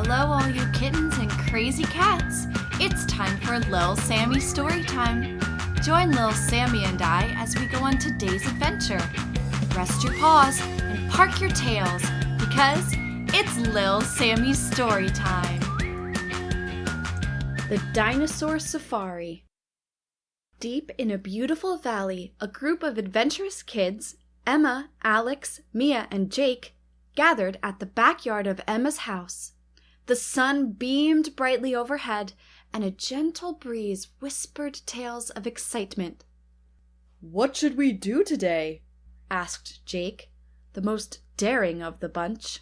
Hello all you kittens and crazy cats. It's time for Lil Sammy Storytime. Join Lil Sammy and I as we go on today's adventure. Rest your paws and park your tails because it's Lil Sammy's Storytime. The Dinosaur Safari. Deep in a beautiful valley, a group of adventurous kids, Emma, Alex, Mia, and Jake, gathered at the backyard of Emma's house. The sun beamed brightly overhead, and a gentle breeze whispered tales of excitement. "What should we do today?" asked Jake, the most daring of the bunch.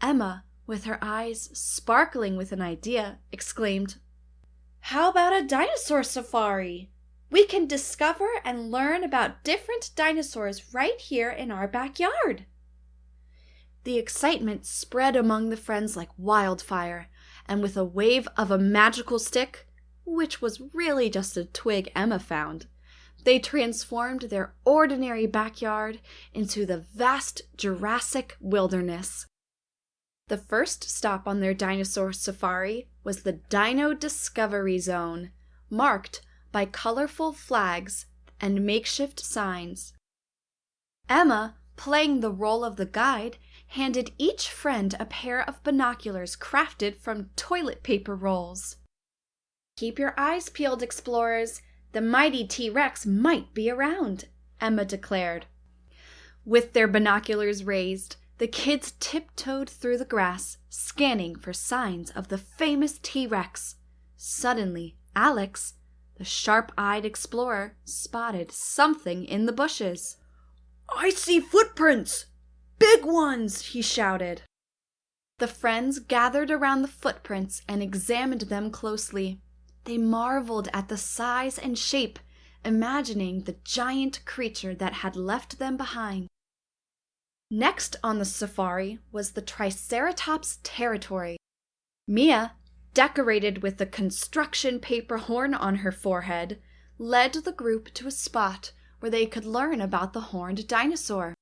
Emma, with her eyes sparkling with an idea, exclaimed, "How about a dinosaur safari? We can discover and learn about different dinosaurs right here in our backyard." The excitement spread among the friends like wildfire, and with a wave of a magical stick, which was really just a twig Emma found, they transformed their ordinary backyard into the vast Jurassic wilderness. The first stop on their dinosaur safari was the Dino Discovery Zone, marked by colorful flags and makeshift signs. Emma, playing the role of the guide, handed each friend a pair of binoculars crafted from toilet paper rolls. "Keep your eyes peeled, explorers. The mighty T-Rex might be around," Emma declared. With their binoculars raised, the kids tiptoed through the grass, scanning for signs of the famous T-Rex. Suddenly, Alex, the sharp-eyed explorer, spotted something in the bushes. "I see footprints! Big ones!" he shouted. The friends gathered around the footprints and examined them closely. They marveled at the size and shape, imagining the giant creature that had left them behind. Next on the safari was the Triceratops territory. Mia, decorated with the construction paper horn on her forehead, led the group to a spot where they could learn about the horned dinosaur.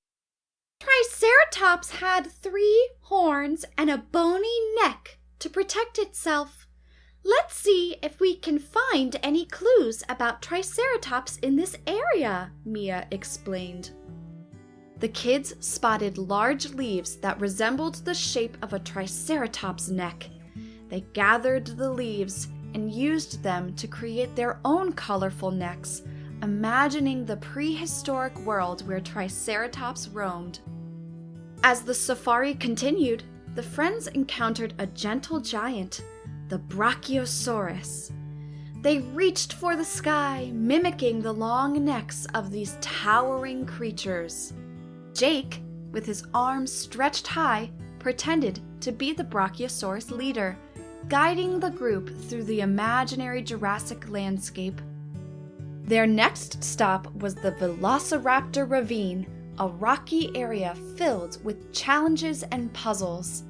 Triceratops had 3 horns and a bony neck to protect itself. Let's see if we can find any clues about Triceratops in this area, Mia explained. The kids spotted large leaves that resembled the shape of a Triceratops' neck. They gathered the leaves and used them to create their own colorful necks, imagining the prehistoric world where Triceratops roamed. As the safari continued, the friends encountered a gentle giant, the Brachiosaurus. They reached for the sky, mimicking the long necks of these towering creatures. Jake, with his arms stretched high, pretended to be the Brachiosaurus leader, guiding the group through the imaginary Jurassic landscape. Their next stop was the Velociraptor Ravine, a rocky area filled with challenges and puzzles.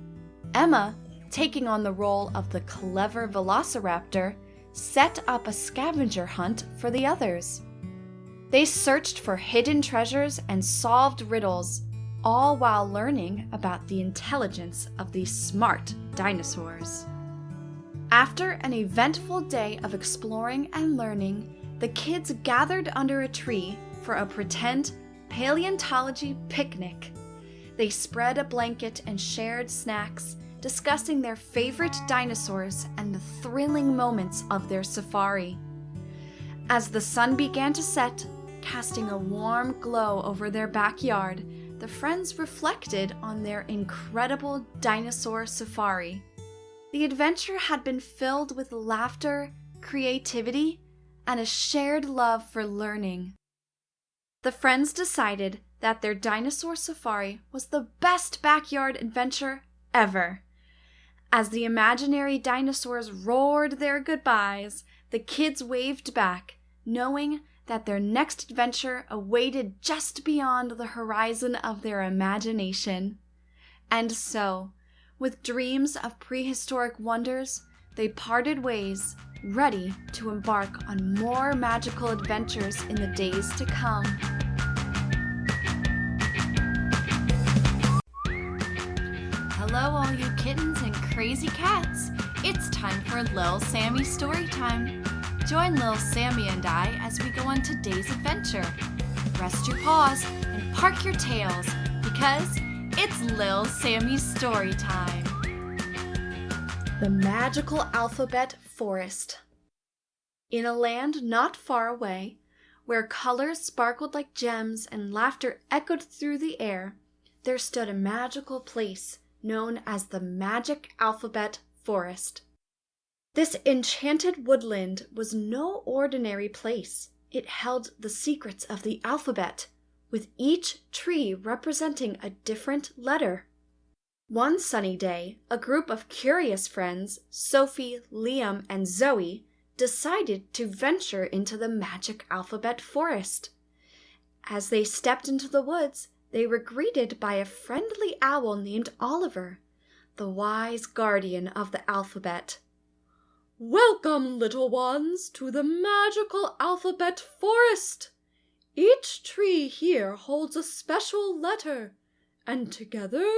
Emma, taking on the role of the clever Velociraptor, set up a scavenger hunt for the others. They searched for hidden treasures and solved riddles, all while learning about the intelligence of these smart dinosaurs. After an eventful day of exploring and learning, the kids gathered under a tree for a pretend paleontology picnic. They spread a blanket and shared snacks, discussing their favorite dinosaurs and the thrilling moments of their safari. As the sun began to set, casting a warm glow over their backyard, the friends reflected on their incredible dinosaur safari. The adventure had been filled with laughter, creativity, and a shared love for learning. The friends decided that their dinosaur safari was the best backyard adventure ever. As the imaginary dinosaurs roared their goodbyes, the kids waved back, knowing that their next adventure awaited just beyond the horizon of their imagination. And so, with dreams of prehistoric wonders, they parted ways, ready to embark on more magical adventures in the days to come. Hello all you kittens and crazy cats. It's time for Lil Sammy Storytime. Join Lil Sammy and I as we go on today's adventure. Rest your paws and park your tails because it's Lil Sammy's Storytime. The Magical Alphabet Forest. In a land not far away, where colors sparkled like gems and laughter echoed through the air, there stood a magical place known as the Magic Alphabet Forest. This enchanted woodland was no ordinary place. It held the secrets of the alphabet, with each tree representing a different letter. One sunny day, a group of curious friends, Sophie, Liam, and Zoe, decided to venture into the Magic Alphabet Forest. As they stepped into the woods, they were greeted by a friendly owl named Oliver, the wise guardian of the alphabet. "Welcome, little ones, to the Magical Alphabet Forest. Each tree here holds a special letter, and together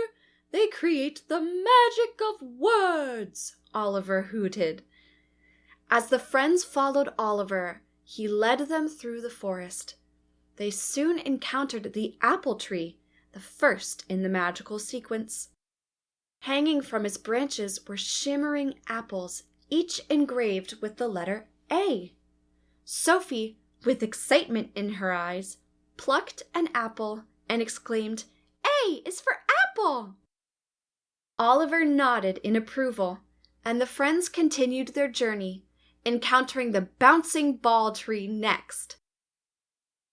they create the magic of words," Oliver hooted. As the friends followed Oliver, he led them through the forest. They soon encountered the apple tree, the first in the magical sequence. Hanging from its branches were shimmering apples, each engraved with the letter A. Sophie, with excitement in her eyes, plucked an apple and exclaimed, "A is for apple!" Oliver nodded in approval, and the friends continued their journey, encountering the bouncing ball tree next.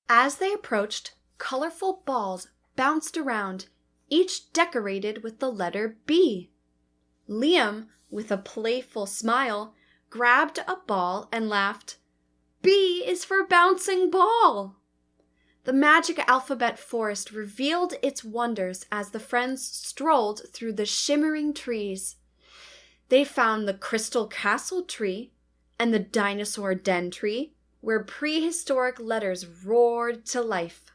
As they approached, colorful balls bounced around, each decorated with the letter B. Liam, with a playful smile, grabbed a ball and laughed. "B is for bouncing ball!" The Magic Alphabet Forest revealed its wonders as the friends strolled through the shimmering trees. They found the Crystal Castle tree and the Dinosaur Den tree, where prehistoric letters roared to life.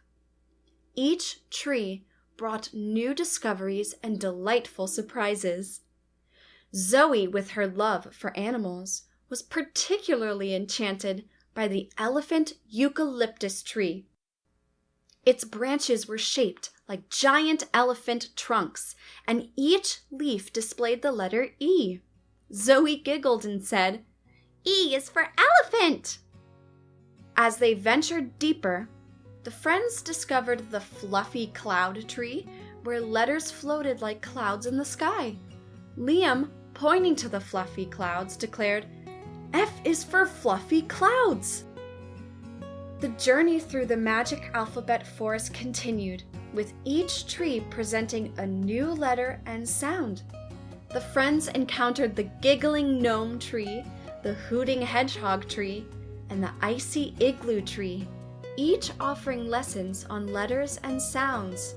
Each tree brought new discoveries and delightful surprises. Zoe, with her love for animals, was particularly enchanted by the elephant eucalyptus tree. Its branches were shaped like giant elephant trunks, and each leaf displayed the letter E. Zoe giggled and said, "E is for elephant!" As they ventured deeper, the friends discovered the fluffy cloud tree, where letters floated like clouds in the sky. Liam, pointing to the fluffy clouds, declared, "F is for fluffy clouds!" The journey through the Magic Alphabet Forest continued, with each tree presenting a new letter and sound. The friends encountered the giggling gnome tree, the hooting hedgehog tree, and the icy igloo tree, each offering lessons on letters and sounds.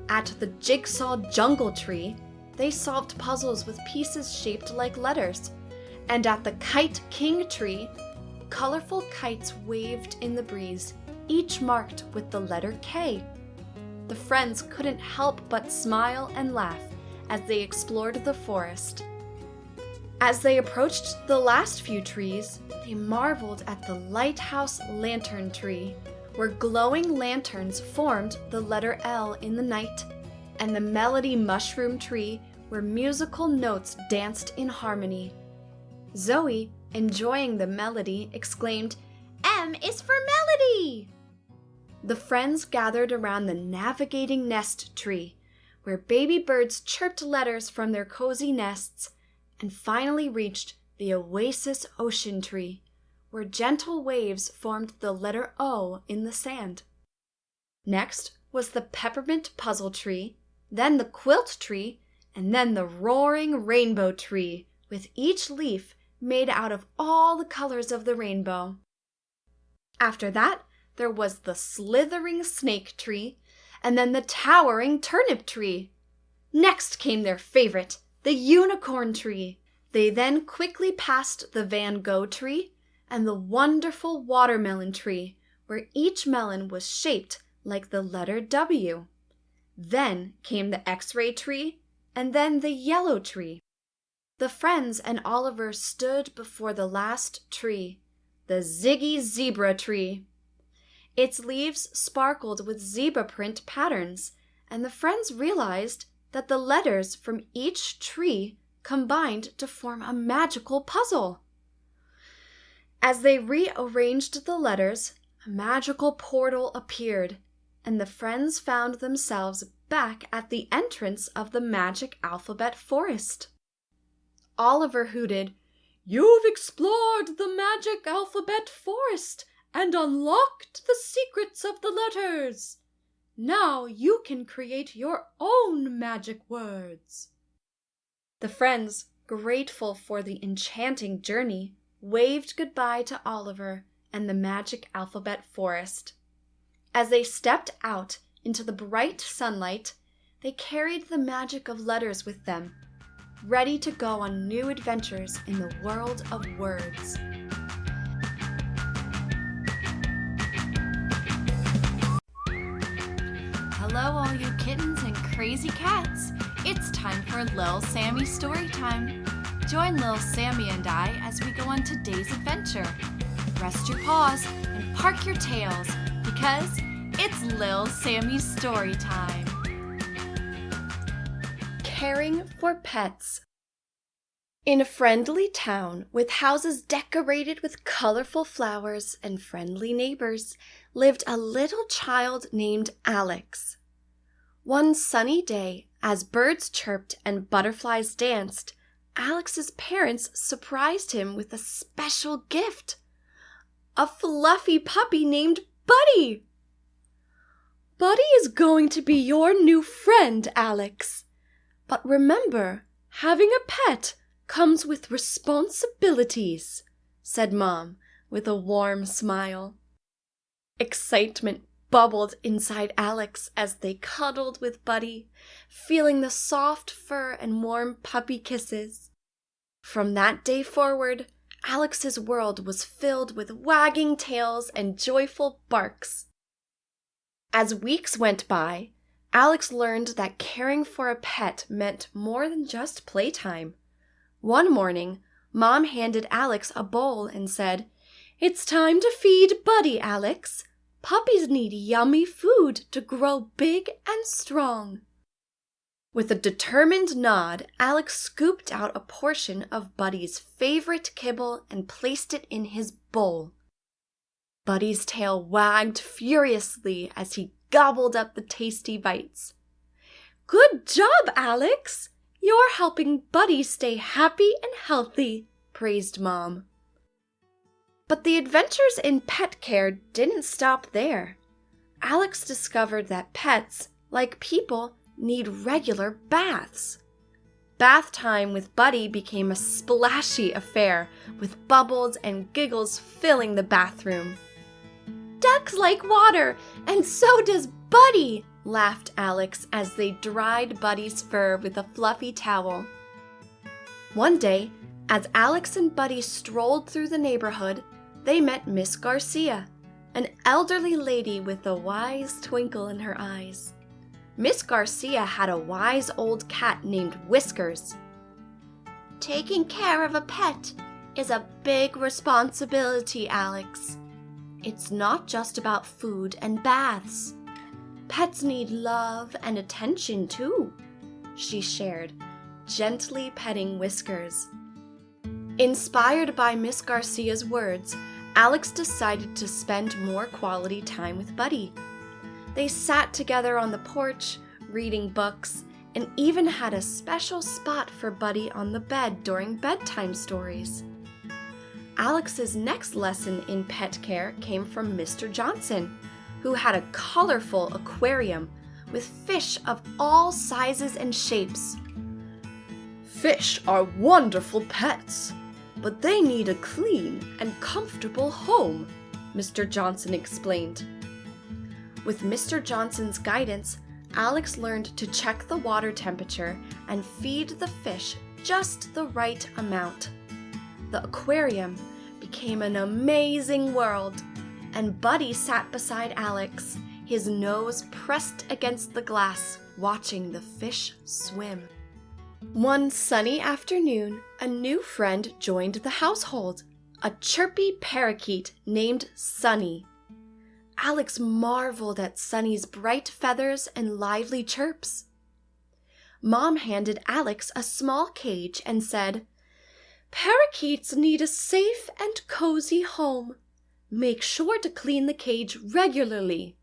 At the jigsaw jungle tree, they solved puzzles with pieces shaped like letters, and at the kite king tree, colorful kites waved in the breeze, each marked with the letter K. The friends couldn't help but smile and laugh as they explored the forest. As they approached the last few trees, they marveled at the lighthouse lantern tree, where glowing lanterns formed the letter L in the night, and the melody mushroom tree, where musical notes danced in harmony. Zoe, enjoying the melody, exclaimed, "M is for melody!" The friends gathered around the navigating nest tree, where baby birds chirped letters from their cozy nests, and finally reached the oasis ocean tree, where gentle waves formed the letter O in the sand. Next was the peppermint puzzle tree, then the quilt tree, and then the roaring rainbow tree, with each leaf made out of all the colors of the rainbow. After that, there was the slithering snake tree, and then the towering turnip tree. Next came their favorite, the unicorn tree. They then quickly passed the Van Gogh tree and the wonderful watermelon tree, where each melon was shaped like the letter W. Then came the X-ray tree and then the yellow tree. The friends and Oliver stood before the last tree, the Ziggy Zebra tree. Its leaves sparkled with zebra print patterns, and the friends realized that the letters from each tree combined to form a magical puzzle. As they rearranged the letters, a magical portal appeared, and the friends found themselves back at the entrance of the magic alphabet forest. Oliver hooted, "You've explored the magic alphabet forest and unlocked the secrets of the letters. Now you can create your own magic words." The friends, grateful for the enchanting journey, waved goodbye to Oliver and the magic alphabet forest. As they stepped out into the bright sunlight, they carried the magic of letters with them, ready to go on new adventures in the world of words. Hello, all you kittens and crazy cats. It's time for Lil Sammy Storytime. Join Lil Sammy and I as we go on today's adventure. Rest your paws and park your tails, because it's Lil Sammy's Storytime. Caring for pets. In a friendly town with houses decorated with colorful flowers and friendly neighbors lived a little child named Alex. One sunny day, as birds chirped and butterflies danced, Alex's parents surprised him with a special gift. A fluffy puppy named Buddy. "Buddy is going to be your new friend, Alex. But remember, having a pet comes with responsibilities," said Mom with a warm smile. Excitement bubbled inside Alex as they cuddled with Buddy, feeling the soft fur and warm puppy kisses. From that day forward, Alex's world was filled with wagging tails and joyful barks. As weeks went by, Alex learned that caring for a pet meant more than just playtime. One morning, Mom handed Alex a bowl and said, "It's time to feed Buddy, Alex. Puppies need yummy food to grow big and strong." With a determined nod, Alex scooped out a portion of Buddy's favorite kibble and placed it in his bowl. Buddy's tail wagged furiously as he gobbled up the tasty bites. "Good job, Alex! You're helping Buddy stay happy and healthy," praised Mom. But the adventures in pet care didn't stop there. Alex discovered that pets, like people, need regular baths. Bath time with Buddy became a splashy affair, with bubbles and giggles filling the bathroom. "Ducks like water, and so does Buddy," laughed Alex as they dried Buddy's fur with a fluffy towel. One day, as Alex and Buddy strolled through the neighborhood, they met Miss Garcia, an elderly lady with a wise twinkle in her eyes. Miss Garcia had a wise old cat named Whiskers. "Taking care of a pet is a big responsibility, Alex. It's not just about food and baths. Pets need love and attention too," she shared, gently petting Whiskers. Inspired by Miss Garcia's words, Alex decided to spend more quality time with Buddy. They sat together on the porch, reading books, and even had a special spot for Buddy on the bed during bedtime stories. Alex's next lesson in pet care came from Mr. Johnson, who had a colorful aquarium with fish of all sizes and shapes. "Fish are wonderful pets, but they need a clean and comfortable home," Mr. Johnson explained. With Mr. Johnson's guidance, Alex learned to check the water temperature and feed the fish just the right amount. The aquarium became an amazing world, and Buddy sat beside Alex, his nose pressed against the glass, watching the fish swim. One sunny afternoon, a new friend joined the household, a chirpy parakeet named Sunny. Alex marveled at Sunny's bright feathers and lively chirps. Mom handed Alex a small cage and said, "Parakeets need a safe and cozy home. Make sure to clean the cage regularly."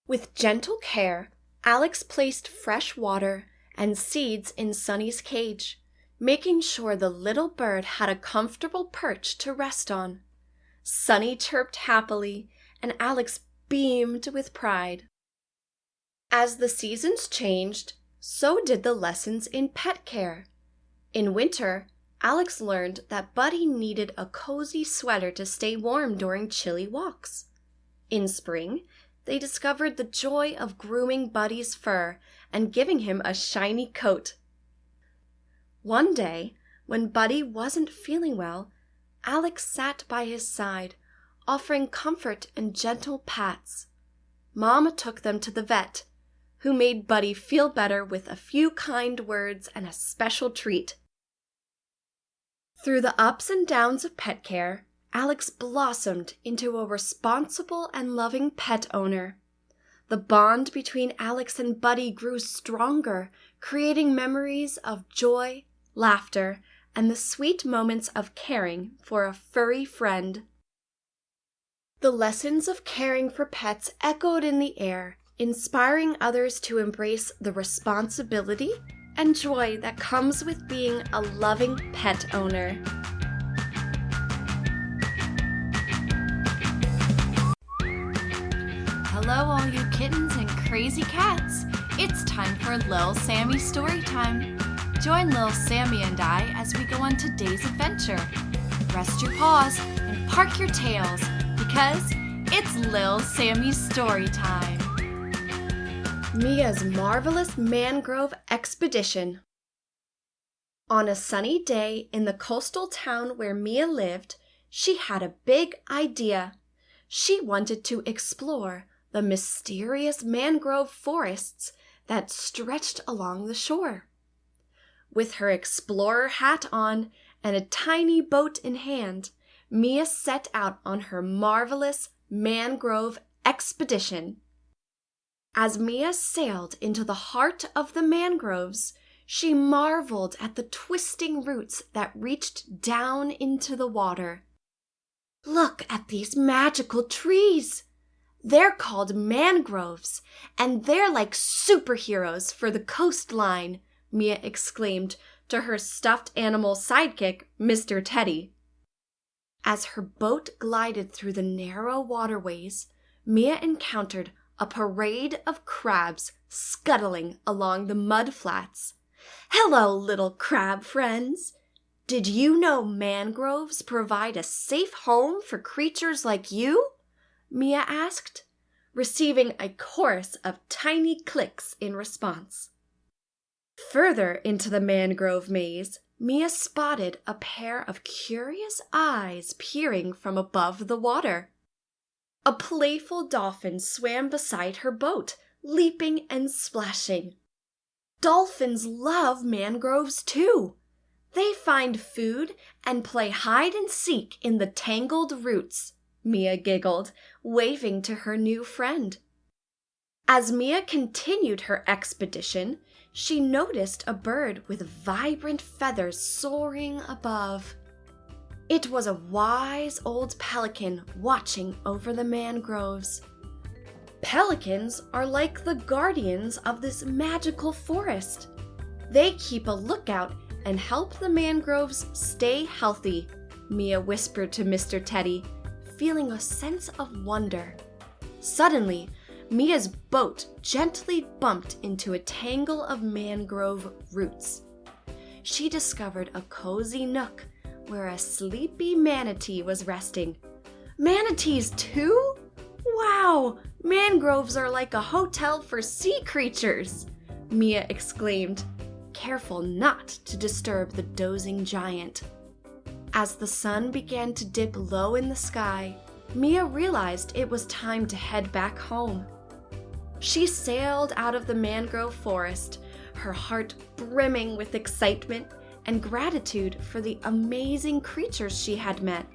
With gentle care, Alex placed fresh water and seeds in Sunny's cage, making sure the little bird had a comfortable perch to rest on. Sunny chirped happily, and Alex beamed with pride. As the seasons changed, so did the lessons in pet care. In winter, Alex learned that Buddy needed a cozy sweater to stay warm during chilly walks. In spring, they discovered the joy of grooming Buddy's fur and giving him a shiny coat. One day, when Buddy wasn't feeling well, Alex sat by his side, offering comfort and gentle pats. Mom took them to the vet, who made Buddy feel better with a few kind words and a special treat. Through the ups and downs of pet care, Alex blossomed into a responsible and loving pet owner. The bond between Alex and Buddy grew stronger, creating memories of joy, laughter, and the sweet moments of caring for a furry friend. The lessons of caring for pets echoed in the air, inspiring others to embrace the responsibility and joy that comes with being a loving pet owner. Hello, all you kittens and crazy cats. It's time for Lil Sammy Storytime. Join Lil Sammy and I as we go on today's adventure. Rest your paws and park your tails because it's Lil Sammy's Storytime. Mia's Marvelous Mangrove Expedition. On a sunny day in the coastal town where Mia lived, she had a big idea. She wanted to explore the mysterious mangrove forests that stretched along the shore. With her explorer hat on and a tiny boat in hand, Mia set out on her marvelous mangrove expedition. As Mia sailed into the heart of the mangroves, she marveled at the twisting roots that reached down into the water. "Look at these magical trees! They're called mangroves, and they're like superheroes for the coastline," Mia exclaimed to her stuffed animal sidekick, Mr. Teddy. As her boat glided through the narrow waterways, Mia encountered a parade of crabs scuttling along the mud flats. "Hello, little crab friends! Did you know mangroves provide a safe home for creatures like you?" Mia asked, receiving a chorus of tiny clicks in response. Further into the mangrove maze, Mia spotted a pair of curious eyes peering from above the water. A playful dolphin swam beside her boat, leaping and splashing. Dolphins love mangroves too. They find food and play hide and seek in the tangled roots, Mia giggled, waving to her new friend. As Mia continued her expedition, she noticed a bird with vibrant feathers soaring above. It was a wise old pelican watching over the mangroves. Pelicans are like the guardians of this magical forest. They keep a lookout and help the mangroves stay healthy, Mia whispered to Mr. Teddy, feeling a sense of wonder. Suddenly, Mia's boat gently bumped into a tangle of mangrove roots. She discovered a cozy nook where a sleepy manatee was resting. "Manatees too? Wow, mangroves are like a hotel for sea creatures," Mia exclaimed, careful not to disturb the dozing giant. As the sun began to dip low in the sky, Mia realized it was time to head back home. She sailed out of the mangrove forest, her heart brimming with excitement and gratitude for the amazing creatures she had met.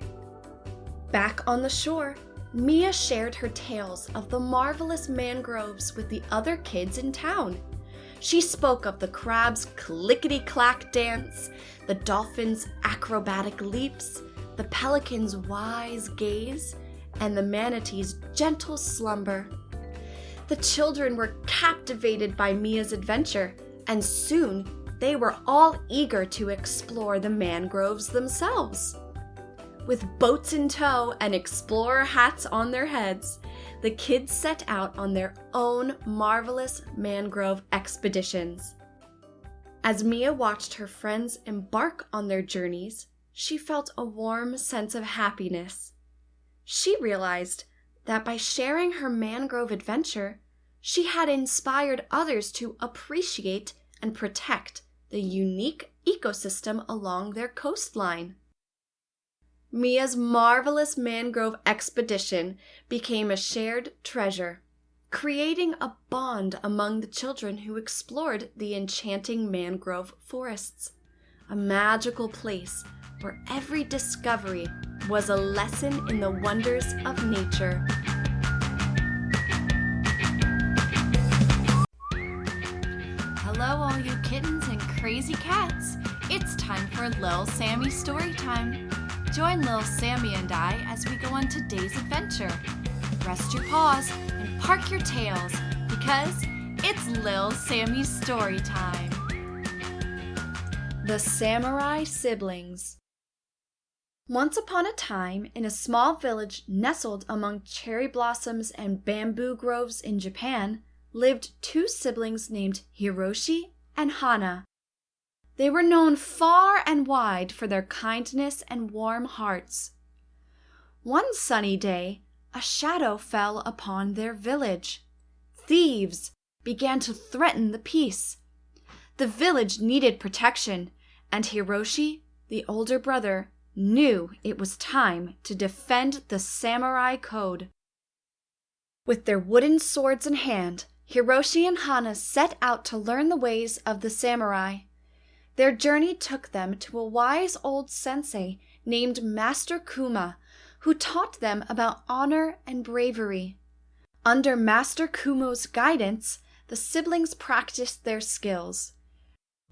Back on the shore, Mia shared her tales of the marvelous mangroves with the other kids in town. She spoke of the crab's clickety-clack dance, the dolphin's acrobatic leaps, the pelican's wise gaze, and the manatee's gentle slumber. The children were captivated by Mia's adventure, and soon they were all eager to explore the mangroves themselves. With boats in tow and explorer hats on their heads, the kids set out on their own marvelous mangrove expeditions. As Mia watched her friends embark on their journeys, she felt a warm sense of happiness. She realized that by sharing her mangrove adventure, she had inspired others to appreciate and protect the unique ecosystem along their coastline. Mia's marvelous mangrove expedition became a shared treasure, creating a bond among the children who explored the enchanting mangrove forests, a magical place where every discovery was a lesson in the wonders of nature. Hello, all you kittens and crazy cats. It's time for Lil Sammy's Storytime. Join Lil Sammy and I as we go on today's adventure. Rest your paws and park your tails because it's Lil Sammy's Storytime. The Samurai Siblings. Once upon a time, in a small village nestled among cherry blossoms and bamboo groves in Japan, lived two siblings named Hiroshi and Hana. They were known far and wide for their kindness and warm hearts. One sunny day, a shadow fell upon their village. Thieves began to threaten the peace. The village needed protection, and Hiroshi, the older brother, knew it was time to defend the samurai code. With their wooden swords in hand, Hiroshi and Hana set out to learn the ways of the samurai. Their journey took them to a wise old sensei named Master Kuma, who taught them about honor and bravery. Under Master Kumo's guidance, the siblings practiced their skills.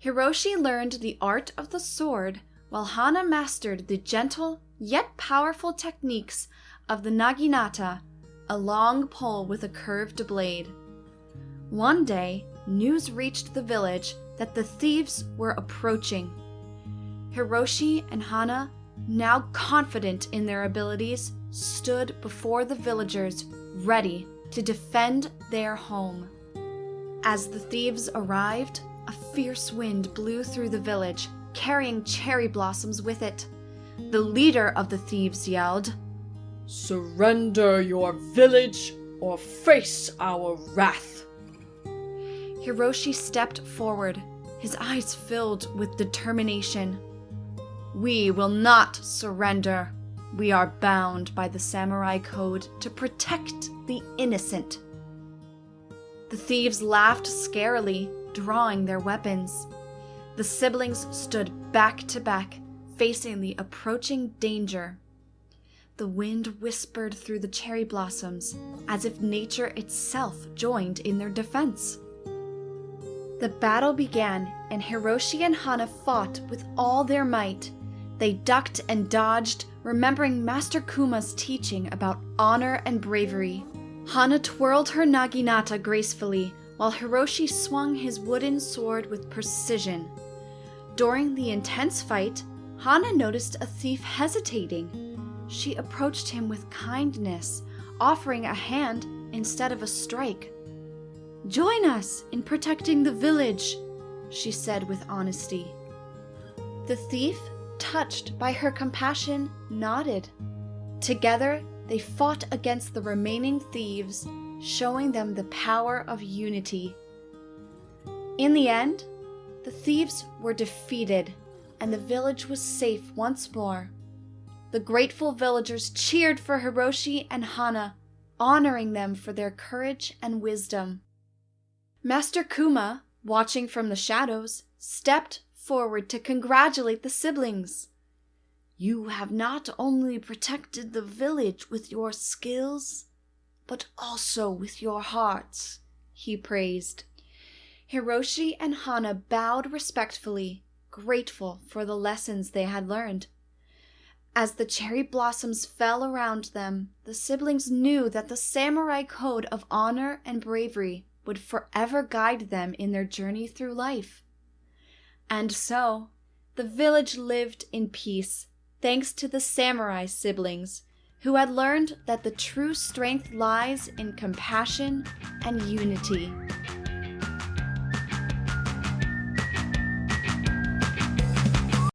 Hiroshi learned the art of the sword, while Hana mastered the gentle yet powerful techniques of the naginata, a long pole with a curved blade. One day, news reached the village that the thieves were approaching. Hiroshi and Hana, now confident in their abilities, stood before the villagers, ready to defend their home. As the thieves arrived, a fierce wind blew through the village, carrying cherry blossoms with it. The leader of the thieves yelled, "Surrender your village or face our wrath." Hiroshi stepped forward, his eyes filled with determination. "We will not surrender. We are bound by the samurai code to protect the innocent." The thieves laughed scarily, drawing their weapons. The siblings stood back to back, facing the approaching danger. The wind whispered through the cherry blossoms, as if nature itself joined in their defense. The battle began, and Hiroshi and Hana fought with all their might. They ducked and dodged, remembering Master Kuma's teaching about honor and bravery. Hana twirled her naginata gracefully, while Hiroshi swung his wooden sword with precision. During the intense fight, Hana noticed a thief hesitating. She approached him with kindness, offering a hand instead of a strike. "Join us in protecting the village," she said with honesty. The thief, touched by her compassion, nodded. Together, they fought against the remaining thieves, showing them the power of unity. In the end, the thieves were defeated, and the village was safe once more. The grateful villagers cheered for Hiroshi and Hana, honoring them for their courage and wisdom. Master Kuma, watching from the shadows, stepped forward to congratulate the siblings. "You have not only protected the village with your skills, but also with your hearts," he praised. Hiroshi and Hana bowed respectfully, grateful for the lessons they had learned. As the cherry blossoms fell around them, the siblings knew that the samurai code of honor and bravery would forever guide them in their journey through life. And so, the village lived in peace, thanks to the samurai siblings, who had learned that the true strength lies in compassion and unity.